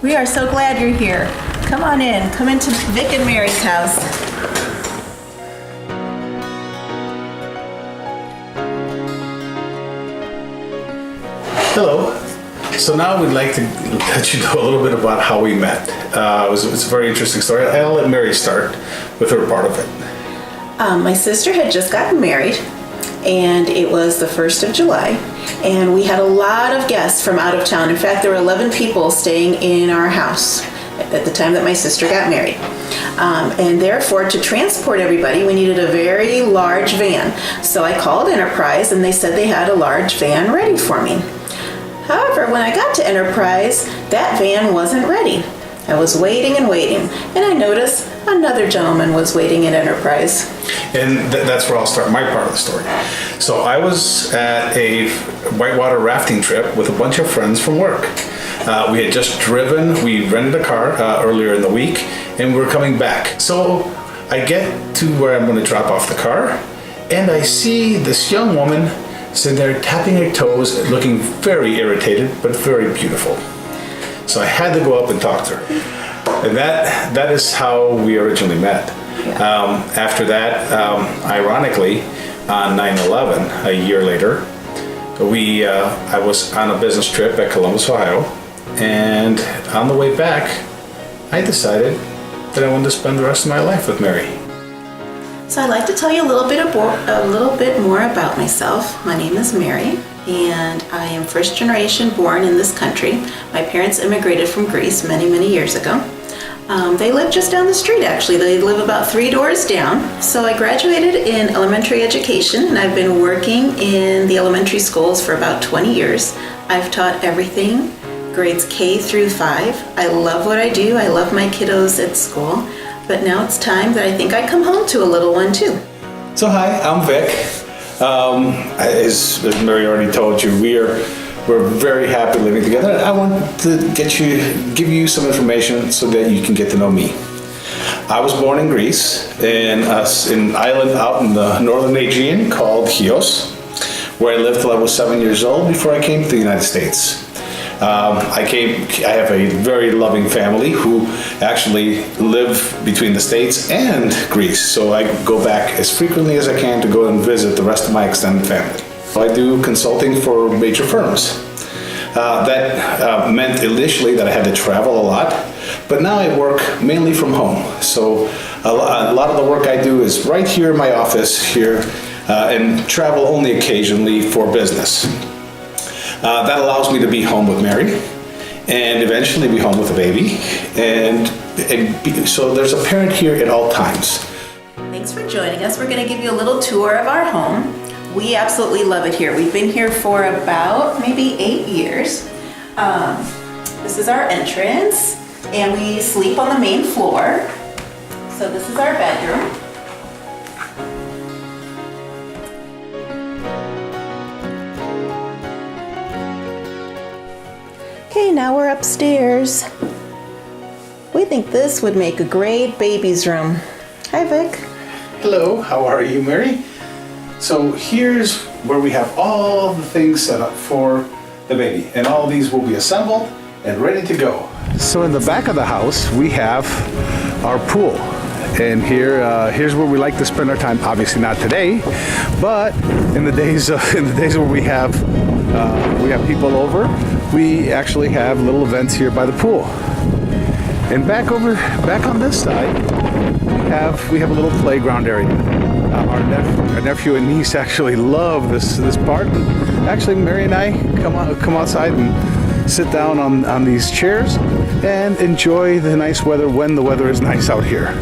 We are so glad you're here. Come on in. Come into Vic and Mary's house. Hello. So now we'd like to let you know a little bit about how we met. It's a very interesting story. I'll let Mary start with her part of it. My sister had just gotten married, and it was the 1st of July, and we had a lot of guests from out of town. In fact, there were 11 people staying in our house at the time that my sister got married. And therefore, to transport everybody, we needed a very large van. So I called Enterprise, and they said they had a large van ready for me. However, when I got to Enterprise, that van wasn't ready. I was waiting and waiting, and I noticed another gentleman was waiting at Enterprise. And that's where I'll start my part of the story. So I was at a whitewater rafting trip with a bunch of friends from work. We had just driven, we rented a car earlier in the week, and we were coming back. So I get to where I'm going to drop off the car, and I see this young woman sitting there tapping her toes, looking very irritated, but very beautiful. So I had to go up and talk to her. And that is how we originally met. Yeah. After that, ironically, on 9/11, a year later, I was on a business trip at Columbus, Ohio, and on the way back, I decided that I wanted to spend the rest of my life with Mary. So I'd like to tell you a little bit more about myself. My name is Mary, and I am first generation born in this country. My parents immigrated from Greece many, many years ago. They live just down the street, actually. They live about 3 doors down. So I graduated in elementary education, and I've been working in the elementary schools for about 20 years. I've taught everything, grades K through 5. I love what I do. I love my kiddos at school. But now it's time that I think I come home to a little one too. So hi, I'm Vic. As Mary already told you, we're very happy living together. I want to give you some information so that you can get to know me. I was born in Greece, in an island out in the northern Aegean called Chios, where I lived till I was 7 years old before I came to the United States. I have a very loving family who actually live between the States and Greece, so I go back as frequently as I can to go and visit the rest of my extended family. I do consulting for major firms. That meant initially that I had to travel a lot, but now I work mainly from home. So a lot of the work I do is right here in my office here, and travel only occasionally for business. That allows me to be home with Mary and eventually be home with a baby. So there's a parent here at all times. Thanks for joining us. We're going to give you a little tour of our home. We absolutely love it here. We've been here for about maybe 8 years. This is our entrance, and we sleep on the main floor. So this is our bedroom. Okay, now we're upstairs. We think this would make a great baby's room. Hi, Vic. Hello, how are you, Mary? So here's where we have all the things set up for the baby, and all these will be assembled and ready to go. So in the back of the house, we have our pool. And here's where we like to spend our time. Obviously not today, but in the days where we have people over, we actually have little events here by the pool. And back on this side, we have a little playground area. Our nephew and niece actually love this part. Actually, Mary and I come outside and sit down on these chairs and enjoy the nice weather when the weather is nice out here.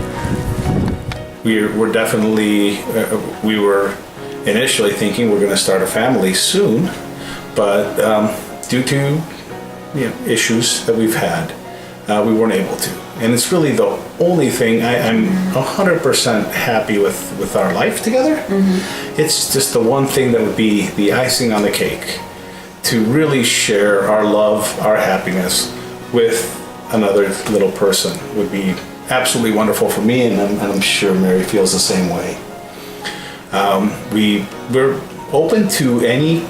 We're definitely, we were initially thinking we're going to start a family soon, but due to issues that we've had, we weren't able to. And it's really the only thing I'm 100% happy with our life together. Mm-hmm. It's just the one thing that would be the icing on the cake, to really share our love, our happiness with another little person would be absolutely wonderful for me, and I'm sure Mary feels the same way. We're open to any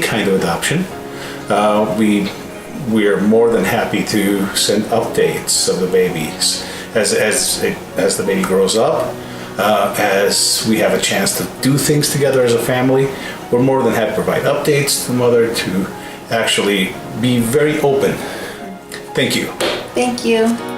kind of adoption. we are more than happy to send updates of the babies as the baby grows up. As we have a chance to do things together as a family, we're more than happy to provide updates to the mother, to actually be very open. Thank you. Thank you.